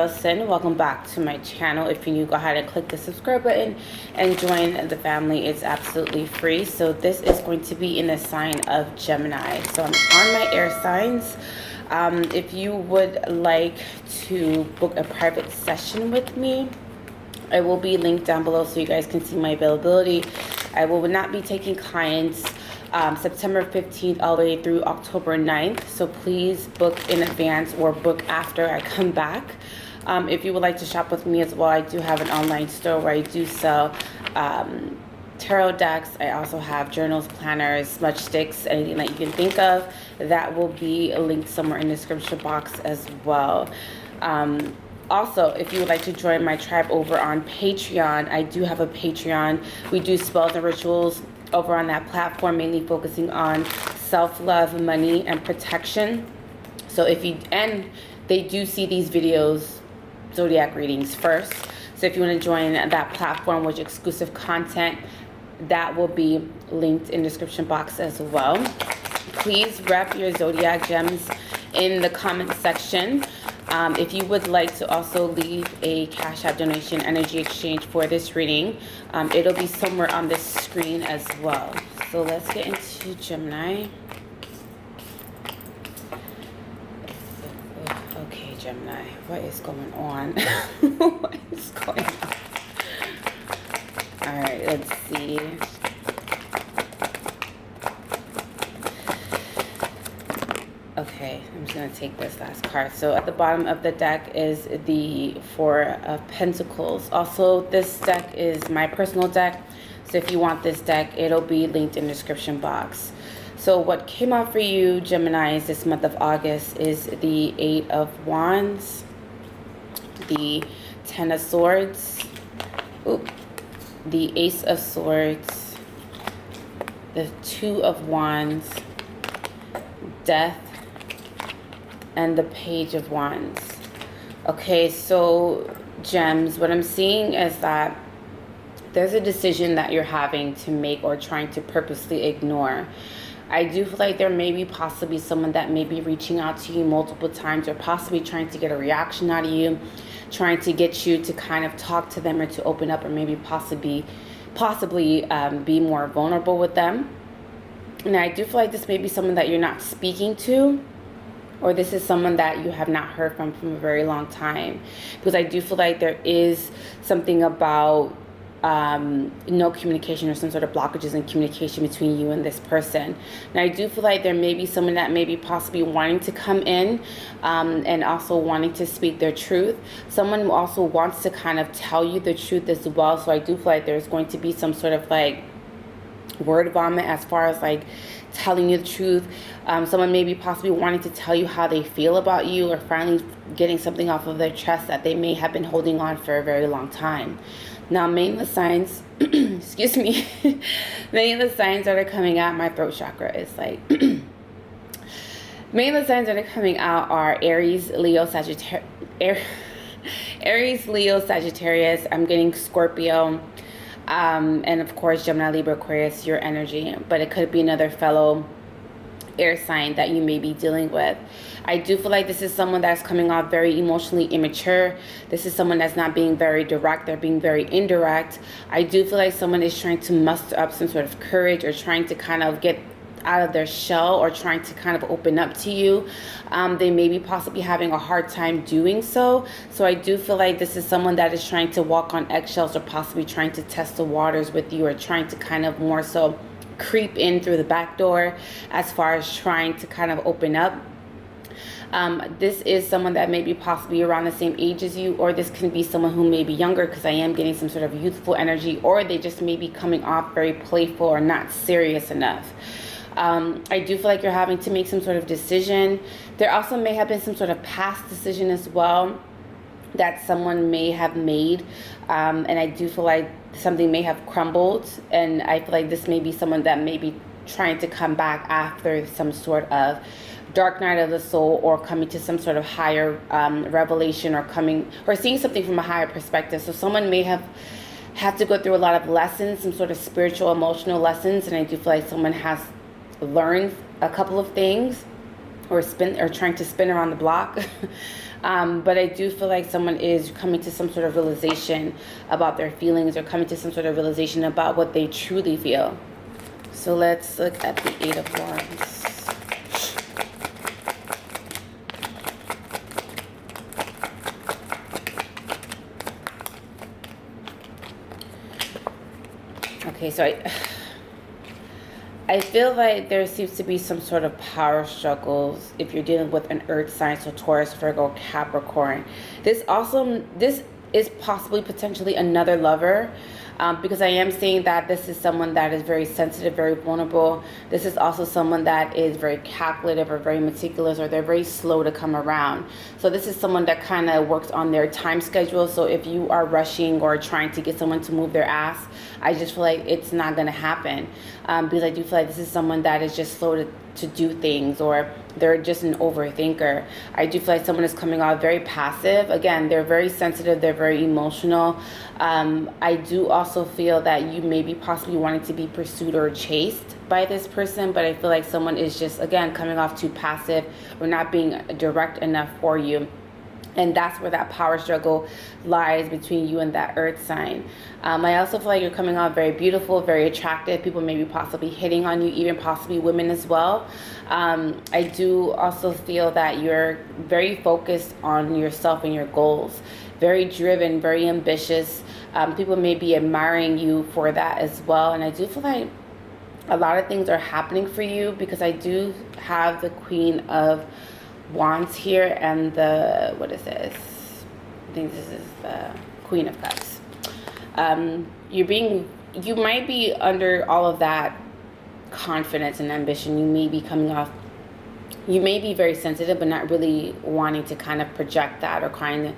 Sin. Welcome back to my channel. If you're new, go ahead and click the subscribe button and join the family. It's absolutely free. So this is going to be in the sign of Gemini. So I'm on my air signs. If you would like to book a private session with me, it will be linked down below so you guys can see my availability. I will not be taking clients September 15th all the way through October 9th. So please book in advance or book after I come back. If you would like to shop with me as well, I do have an online store where I do sell tarot decks. I also have journals, planners, smudge sticks, anything that you can think of. That will be linked somewhere in the description box as well. Also, if you would like to join my tribe over on Patreon, I do have a Patreon. We do spells and rituals over on that platform, mainly focusing on self-love, money, and protection. So and they do see these videos, zodiac readings first. So if you want to join that platform with exclusive content, that will be linked in the description box as well. Please rep your zodiac gems in the comment section. If you would like to also leave a Cash App donation energy exchange for this reading, it'll be somewhere on this screen as well. So let's get into Gemini. Okay, Gemini, what is going on? What is going on? All right, let's see. Okay, I'm just going to take this last card. So at the bottom of the deck is the Four of Pentacles. Also, this deck is my personal deck. So if you want this deck, it'll be linked in the description box. So what came out for you, Geminis, this month of August is the Eight of Wands, the Ten of Swords, the Ace of Swords, the Two of Wands, Death, and the Page of Wands. Okay, so gems, what I'm seeing is that there's a decision that you're having to make or trying to purposely ignore. I do feel like there may be possibly someone that may be reaching out to you multiple times or possibly trying to get a reaction out of you, trying to get you to kind of talk to them or to open up or maybe possibly be more vulnerable with them. And I do feel like this may be someone that you're not speaking to, or this is someone that you have not heard from a very long time. Because I do feel like there is something about no communication or some sort of blockages in communication between you and this person. And I do feel like there may be someone that may be possibly wanting to come in and also wanting to speak their truth. Someone who also wants to kind of tell you the truth as well. So I do feel like there's going to be some sort of like word vomit as far as like telling you the truth. Someone may be possibly wanting to tell you how they feel about you or finally getting something off of their chest that they may have been holding on for a very long time. Now, many of the signs, excuse me, many of the signs that are coming out, my throat chakra is like, many of the signs that are coming out are Aries, Leo, Sagittarius. I'm getting Scorpio. And of course, Gemini, Libra, Aquarius, your energy. But it could be another fellow air sign that you may be dealing with. I do feel like this is someone that's coming off very emotionally immature. This is someone that's not being very direct. They're being very indirect. I do feel like someone is trying to muster up some sort of courage or trying to kind of get out of their shell or trying to kind of open up to you. They may be possibly having a hard time doing so. So I do feel like this is someone that is trying to walk on eggshells or possibly trying to test the waters with you or trying to kind of more so creep in through the back door as far as trying to kind of open up. This is someone that may be possibly around the same age as you, or this can be someone who may be younger because I am getting some sort of youthful energy, or they just may be coming off very playful or not serious enough. I do feel like you're having to make some sort of decision. There also may have been some sort of past decision as well that someone may have made. And I do feel like something may have crumbled. And I feel like this may be someone that may be trying to come back after some sort of dark night of the soul or coming to some sort of higher revelation or seeing something from a higher perspective. So someone may have had to go through a lot of lessons, some sort of spiritual, emotional lessons. And I do feel like someone has learned a couple of things or trying to spin around the block. But I do feel like someone is coming to some sort of realization about their feelings, or coming to some sort of realization about what they truly feel. So let's look at the Eight of Wands. Okay, so I feel like there seems to be some sort of power struggles if you're dealing with an earth sign, so Taurus, Virgo, Capricorn. This is possibly potentially another lover, because I am seeing that this is someone that is very sensitive, very vulnerable. This is also someone that is very calculative or very meticulous, or they're very slow to come around. So this is someone that kind of works on their time schedule. So if you are rushing or trying to get someone to move their ass, I just feel like it's not going to happen, because I do feel like this is someone that is just slow to do things, or they're just an overthinker. I do feel like someone is coming out very passive. Again, they're very sensitive, they're very emotional. I do also feel that you may be possibly wanting to be pursued or chased by this person, but I feel like someone is just, again, coming off too passive or not being direct enough for you. And that's where that power struggle lies between you and that earth sign. I also feel like you're coming out very beautiful, very attractive. People may be possibly hitting on you, even possibly women as well. I do also feel that you're very focused on yourself and your goals. Very driven, very ambitious. People may be admiring you for that as well. And I do feel like a lot of things are happening for you, because I do have the Queen of Wands here and the, what is this? I think this is the Queen of Cups. You might be under all of that confidence and ambition. You may be coming off, you may be very sensitive, but not really wanting to kind of project that, or kind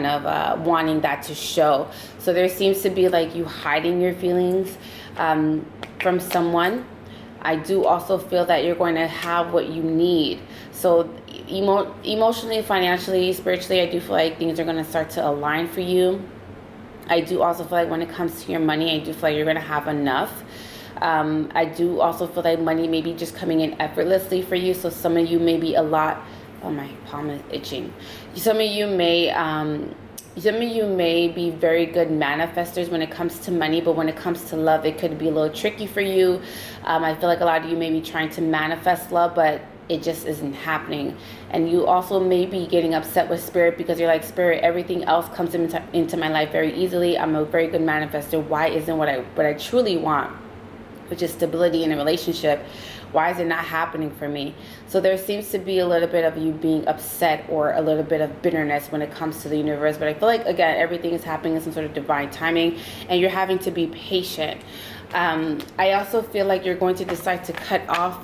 of wanting that to show. So there seems to be like you hiding your feelings from someone. I do also feel that you're going to have what you need. So emotionally, financially, spiritually, I do feel like things are going to start to align for you. I do also feel like when it comes to your money, I do feel like you're going to have enough. I do also feel like money may be just coming in effortlessly for you. So some of you may be oh, my palm is itching. Some of you may be very good manifestors when it comes to money, but when it comes to love, it could be a little tricky for you. I feel like a lot of you may be trying to manifest love, but it just isn't happening. And you also may be getting upset with Spirit, because you're like, Spirit, everything else comes into my life very easily. I'm a very good manifester. Why isn't what I truly want, which is stability in a relationship, why is it not happening for me? So there seems to be a little bit of you being upset, or a little bit of bitterness when it comes to the universe. But I feel like, again, everything is happening in some sort of divine timing, and you're having to be patient. I also feel like you're going to decide to cut off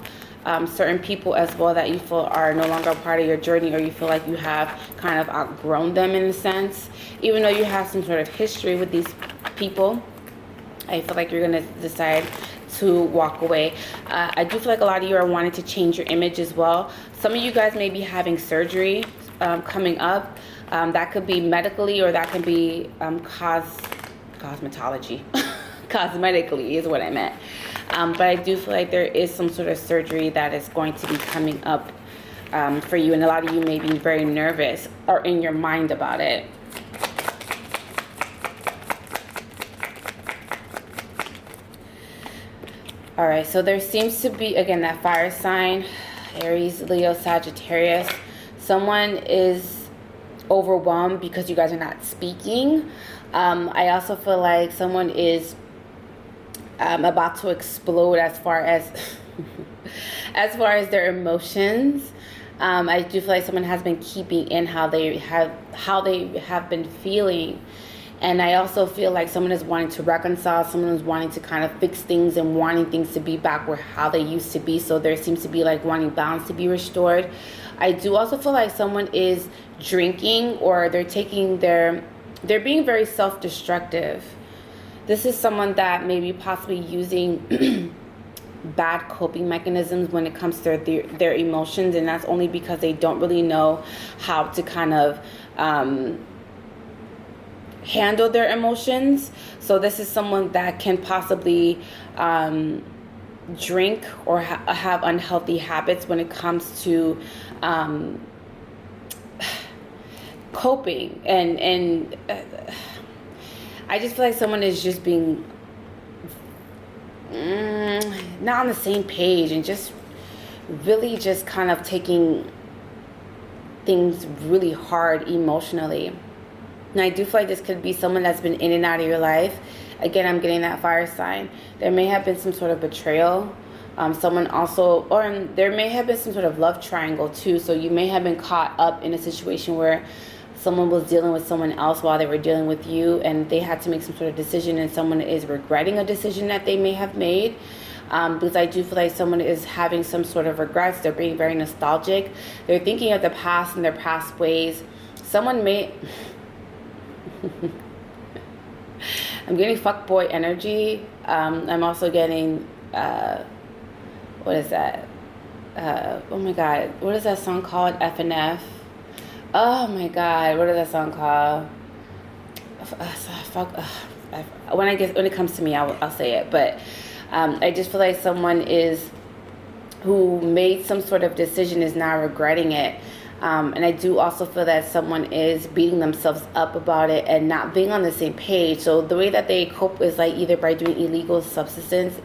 certain people as well that you feel are no longer a part of your journey, or you feel like you have kind of outgrown them in a sense. Even though you have some sort of history with these people, I feel like you're going to decide to walk away. I do feel like a lot of you are wanting to change your image as well. Some of you guys may be having surgery coming up. That could be medically, or that can be cosmetology. Cosmetically is what I meant. But I do feel like there is some sort of surgery that is going to be coming up for you. And a lot of you may be very nervous or in your mind about it. All right, so there seems to be, again, that fire sign, Aries, Leo, Sagittarius. Someone is overwhelmed because you guys are not speaking. I also feel like someone is about to explode as far as their emotions. I do feel like someone has been keeping in how they have been feeling. And I also feel like someone is wanting to reconcile, someone is wanting to kind of fix things and wanting things to be back where how they used to be. So there seems to be like wanting balance to be restored. I do also feel like someone is drinking, or they're being very self-destructive. This is someone that may be possibly using bad coping mechanisms when it comes to their emotions, and that's only because they don't really know how to kind of handle their emotions. So this is someone that can possibly drink or have unhealthy habits when it comes to coping. And I just feel like someone is just being not on the same page, and just really just kind of taking things really hard emotionally. And I do feel like this could be someone that's been in and out of your life. Again, I'm getting that fire sign. There may have been some sort of betrayal. Someone also, or there may have been some sort of love triangle too. So you may have been caught up in a situation where someone was dealing with someone else while they were dealing with you, and they had to make some sort of decision, and someone is regretting a decision that they may have made. Because I do feel like someone is having some sort of regrets. They're being very nostalgic. They're thinking of the past and their past ways. Someone may... I'm getting fuckboy energy. I'm also getting... what is that? Oh my God. What is that song called? F and F. Oh my God. What is that song called? When it comes to me, I'll say it. But I just feel like someone who made some sort of decision is now regretting it. And I do also feel that someone is beating themselves up about it and not being on the same page. So the way that they cope is like either by doing illegal substances.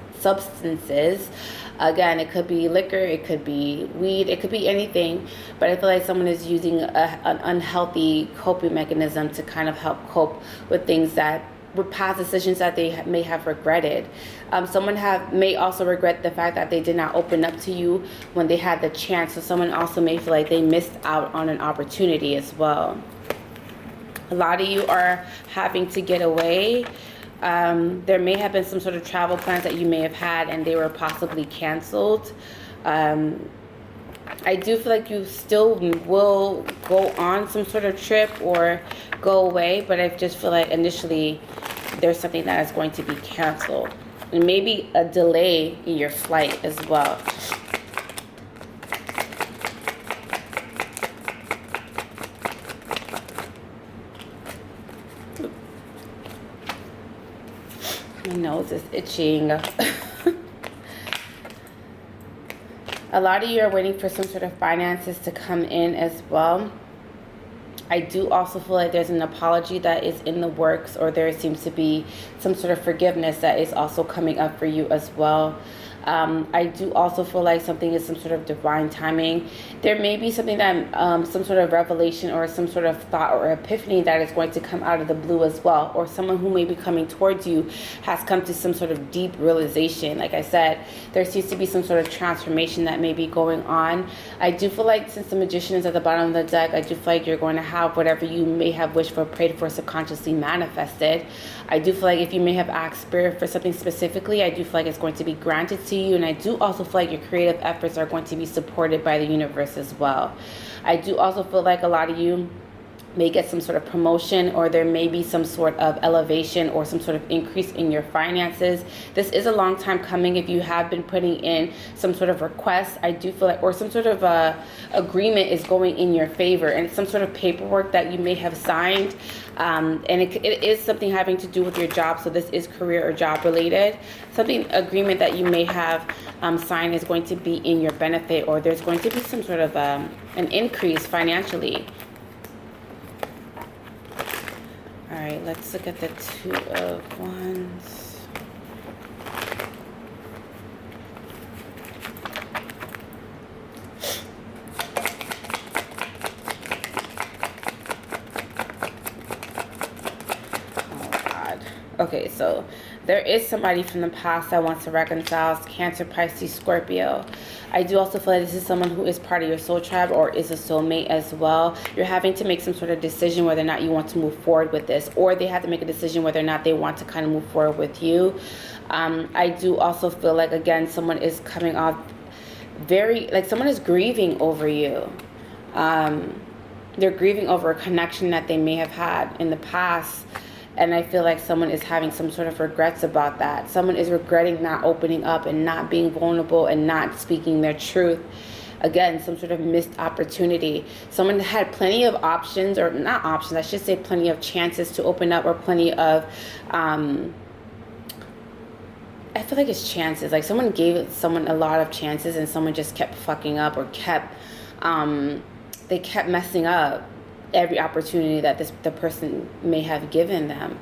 Again, it could be liquor, it could be weed, it could be anything. But I feel like someone is using an unhealthy coping mechanism to kind of help cope with things with past decisions that they may have regretted. Someone may also regret the fact that they did not open up to you when they had the chance. So someone also may feel like they missed out on an opportunity as well. A lot of you are having to get away. There may have been some sort of travel plans that you may have had and they were possibly canceled. I do feel like you still will go on some sort of trip or go away, but I just feel like initially there's something that is going to be canceled. And maybe a delay in your flight as well. My nose is itching. A lot of you are waiting for some sort of finances to come in as well. I do also feel like there's an apology that is in the works, or there seems to be some sort of forgiveness that is also coming up for you as well. I do also feel like something is some sort of divine timing. There may be something that, some sort of revelation or some sort of thought or epiphany that is going to come out of the blue as well. Or someone who may be coming towards you has come to some sort of deep realization. Like I said, there seems to be some sort of transformation that may be going on. I do feel like since the Magician is at the bottom of the deck, I do feel like you're going to have whatever you may have wished for, prayed for, subconsciously manifested. I do feel like if you may have asked Spirit for something specifically, I do feel like it's going to be granted to you. And I do also feel like your creative efforts are going to be supported by the universe as well. I do also feel like a lot of you may get some sort of promotion, or there may be some sort of elevation or some sort of increase in your finances. This is a long time coming. If you have been putting in some sort of request, I do feel like, or some sort of agreement is going in your favor, and some sort of paperwork that you may have signed, and it is something having to do with your job. So this is career or job related. Agreement that you may have signed is going to be in your benefit, or there's going to be some sort of an increase financially. All right, let's look at the Two of Wands. Oh, God. Okay, so there is somebody from the past that wants to reconcile. Cancer, Pisces, Scorpio. I do also feel like this is someone who is part of your soul tribe or is a soulmate as well. You're having to make some sort of decision whether or not you want to move forward with this, or they have to make a decision whether or not they want to kind of move forward with you. I do also feel like, again, someone is coming off someone is grieving over you. They're grieving over a connection that they may have had in the past. And I feel like someone is having some sort of regrets about that. Someone is regretting not opening up and not being vulnerable and not speaking their truth. Again, some sort of missed opportunity. Someone had plenty of options, or not options, I should say plenty of chances to open up, or plenty of, I feel like it's chances. Like someone gave someone a lot of chances and someone just kept fucking up, or they kept messing up every opportunity that the person may have given them.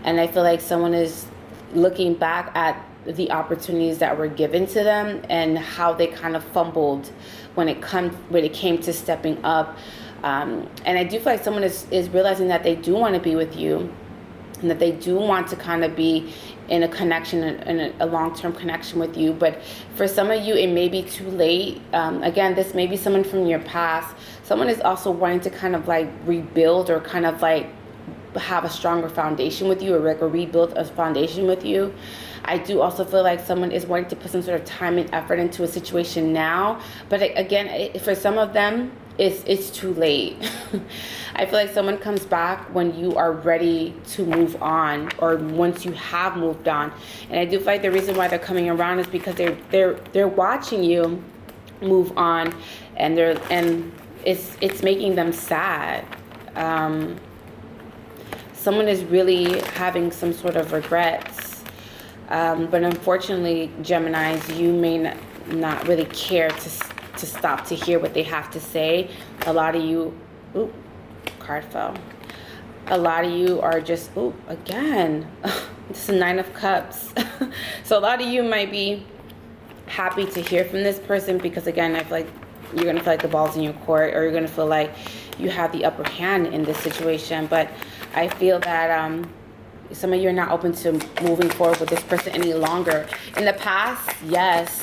And I feel like someone is looking back at the opportunities that were given to them and how they kind of fumbled when it came to stepping up. And I do feel like someone is realizing that they do want to be with you, and that they do want to kind of be in a connection, in a long-term connection with you. But for some of you, it may be too late. Again, this may be someone from your past. Someone is also wanting to kind of like rebuild, or kind of like have a stronger foundation with you, or like rebuild a foundation with you. I do also feel like someone is wanting to put some sort of time and effort into a situation now. But again, for some of them, it's too late. I feel like someone comes back when you are ready to move on, or once you have moved on. And I do feel like the reason why they're coming around is because they're watching you move on, and it's making them sad. Someone is really having some sort of regrets. But unfortunately, Geminis, you may not really care to stop to hear what they have to say. A lot of you, oop, card fell. A lot of you are just, oop, again, this is 9 of Cups. So a lot of you might be happy to hear from this person, because again, I feel like you're going to feel like the ball's in your court, or you're going to feel like you have the upper hand in this situation. But I feel that some of you are not open to moving forward with this person any longer. In the past, yes.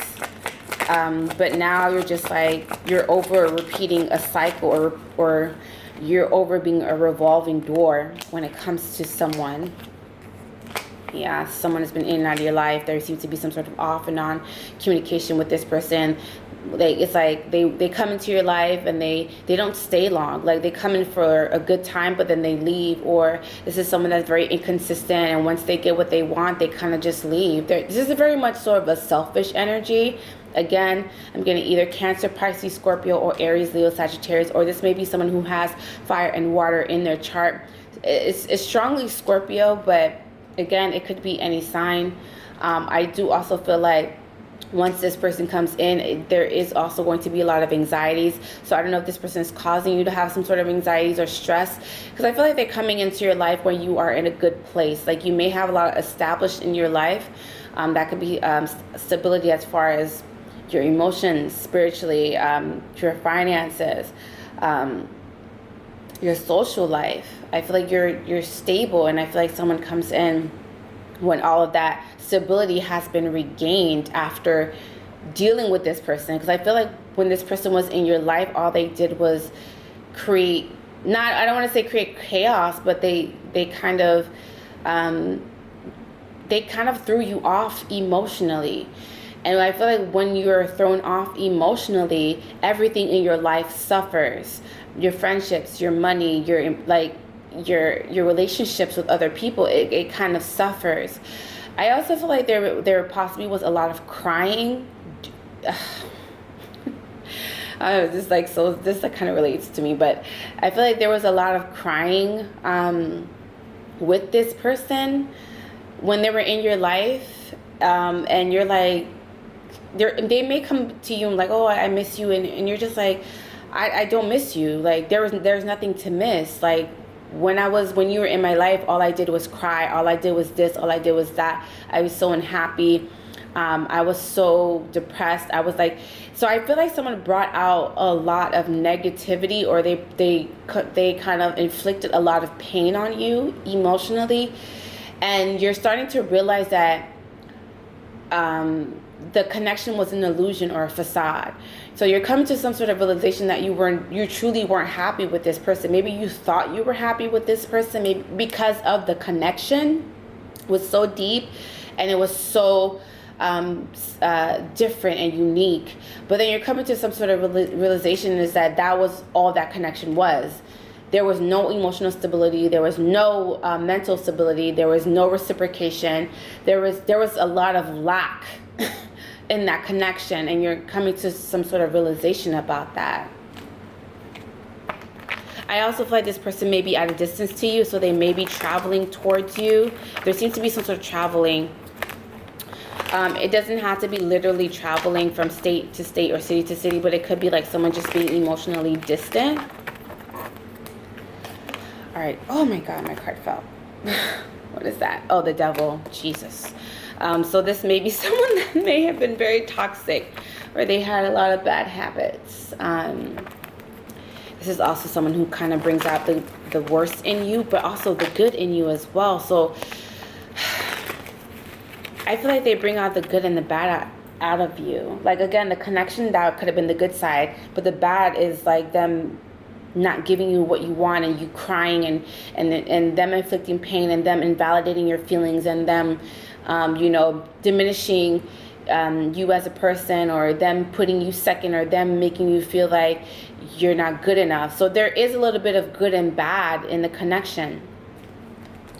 But now you're just like, you're over repeating a cycle, or you're over being a revolving door when it comes to someone. Yeah, someone has been in and out of your life. There seems to be some sort of off and on communication with this person. It's like they come into your life and they don't stay long. Like they come in for a good time, but then they leave. Or this is someone that's very inconsistent, and once they get what they want, they kind of just leave. This is very much sort of a selfish energy. Again, I'm getting either Cancer, Pisces, Scorpio, or Aries, Leo, Sagittarius, or this may be someone who has fire and water in their chart. It's strongly Scorpio, but again, it could be any sign. I do also feel like once this person comes in, there is also going to be a lot of anxieties. So I don't know if this person is causing you to have some sort of anxieties or stress, because I feel like they're coming into your life when you are in a good place. Like you may have a lot established in your life. That could be stability as far as your emotions, spiritually, your finances, your social life. I feel like you're stable, and I feel like someone comes in when all of that stability has been regained after dealing with this person. Because I feel like when this person was in your life, all they did was create, I don't want to say create chaos, but they kind of threw you off emotionally. And I feel like when you're thrown off emotionally, everything in your life suffers. Your friendships, your money, your relationships with other people, it kind of suffers. I also feel like there possibly was a lot of crying. This kind of relates to me, but I feel like there was a lot of crying with this person when they were in your life, and you're like, they may come to you and like, oh, I miss you, and you're just like, I don't miss you. Like there's nothing to miss. Like when you were in my life, all I did was cry. All I did was this. All I did was that. I was so unhappy. I was so depressed. I was like, so I feel like someone brought out a lot of negativity, or they kind of inflicted a lot of pain on you emotionally, and you're starting to realize that the connection was an illusion or a facade. So you're coming to some sort of realization that you truly weren't happy with this person. Maybe you thought you were happy with this person, maybe because of the connection was so deep and it was so different and unique. But then you're coming to some sort of realization is that was all that connection was. There was no emotional stability. There was no mental stability. There was no reciprocation. There was a lot of lack in that connection, and you're coming to some sort of realization about that. I also feel like this person may be at a distance to you, so they may be traveling towards you. There seems to be some sort of traveling. It doesn't have to be literally traveling from state to state or city to city, but it could be like someone just being emotionally distant. All right. Oh my God, my card fell. What is that? Oh, the devil. Jesus. So this may be someone that may have been very toxic, or they had a lot of bad habits. This is also someone who kind of brings out the worst in you, but also the good in you as well. So I feel like they bring out the good and the bad out of you. Like, again, the connection, that could have been the good side, but the bad is like them not giving you what you want, and you crying, and them inflicting pain, and them invalidating your feelings, and them, you know, diminishing you as a person, or them putting you second, or them making you feel like you're not good enough. So there is a little bit of good and bad in the connection.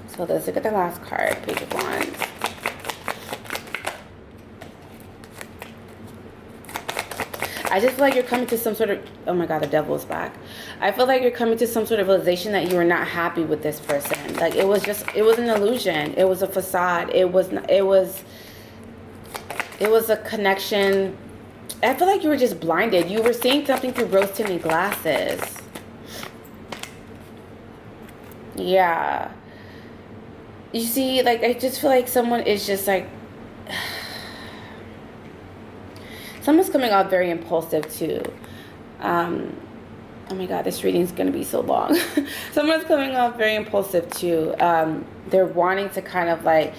So let's look at the last card, Page of Wands. I just feel like you're coming to some sort of, oh my God, the devil is back. I feel like you're coming to some sort of realization that you are not happy with this person. Like, it was an illusion. It was a facade. It was a connection. I feel like you were just blinded. You were seeing something through rose-tinted glasses. Yeah. You see, like, I just feel like someone is just like, someone's coming out very impulsive too. Oh my God, this reading is going to be so long. Someone's coming out very impulsive too. They're wanting to kind of like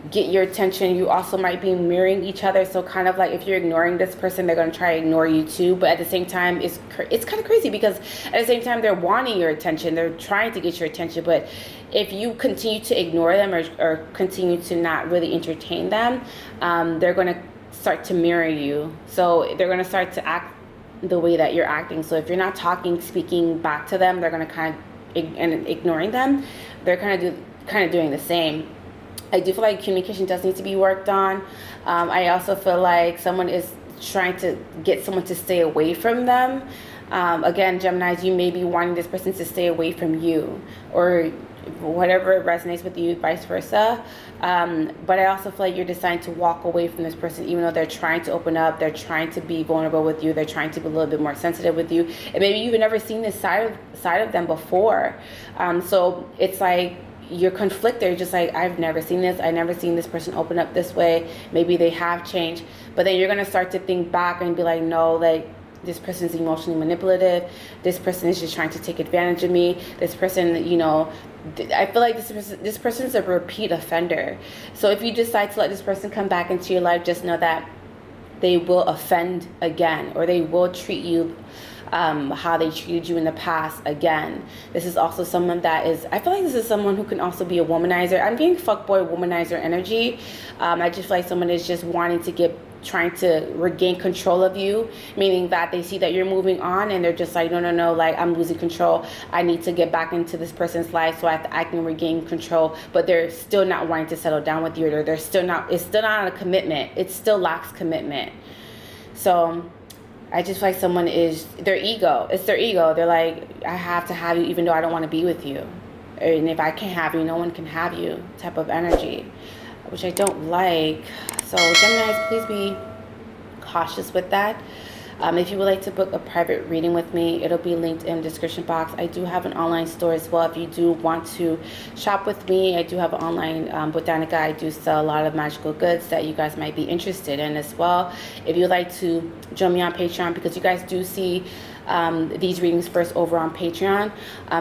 get your attention. You also might be mirroring each other. So kind of like if you're ignoring this person, they're going to try to ignore you too. But at the same time, it's kind of crazy, because at the same time, they're wanting your attention. They're trying to get your attention. But if you continue to ignore them, or continue to not really entertain them, they're going to start to mirror you. So they're going to start to act the way that you're acting. So if you're not speaking back to them, they're going to kind of, and ignoring them, they're kind of doing the same. I do feel like communication does need to be worked on. I also feel like someone is trying to get someone to stay away from them. Again, Geminis, you may be wanting this person to stay away from you, or whatever resonates with you, vice versa. But I also feel like you're deciding to walk away from this person, even though they're trying to open up, they're trying to be vulnerable with you, they're trying to be a little bit more sensitive with you, and maybe you've never seen this side of them before. So it's like you're conflicted. You're just like, I've never seen this. I've never seen this person open up this way. Maybe they have changed, but then you're gonna start to think back and be like, no, like, this person is emotionally manipulative. This person is just trying to take advantage of me. This person, you know, I feel like this person is a repeat offender. So if you decide to let this person come back into your life, just know that they will offend again, or they will treat you how they treated you in the past again. This is also someone that is, I feel like this is someone who can also be a womanizer. I'm getting fuckboy womanizer energy. I just feel like someone is just trying to regain control of you, meaning that they see that you're moving on, and they're just like, no, like, I'm losing control. I need to get back into this person's life so I can regain control. But they're still not wanting to settle down with you, or it's still not a commitment. It still lacks commitment. So I just feel like someone is, their ego. It's their ego. They're like, I have to have you even though I don't want to be with you. And if I can't have you, no one can have you type of energy, which I don't like. So Geminis, please be cautious with that. If you would like to book a private reading with me, it'll be linked in the description box. I do have an online store as well. If you do want to shop with me, I do have an online botanica. I do sell a lot of magical goods that you guys might be interested in as well. If you'd like to join me on Patreon, because you guys do see these readings first over on Patreon.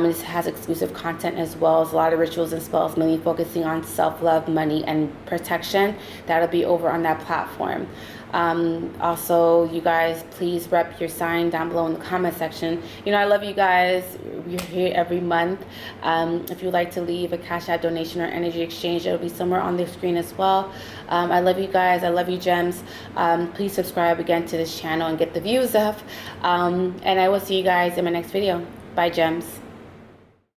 This has exclusive content as well as a lot of rituals and spells, mainly focusing on self-love, money, and protection. That'll be over on that platform. Also, you guys, please rep your sign down below in the comment section. You know, I love you guys. We're here every month. If you'd like to leave a Cash App donation or energy exchange, it'll be somewhere on the screen as well. I love you guys. I love you, gems. Please subscribe again to this channel and get the views up. And I will see you guys in my next video. Bye, gems.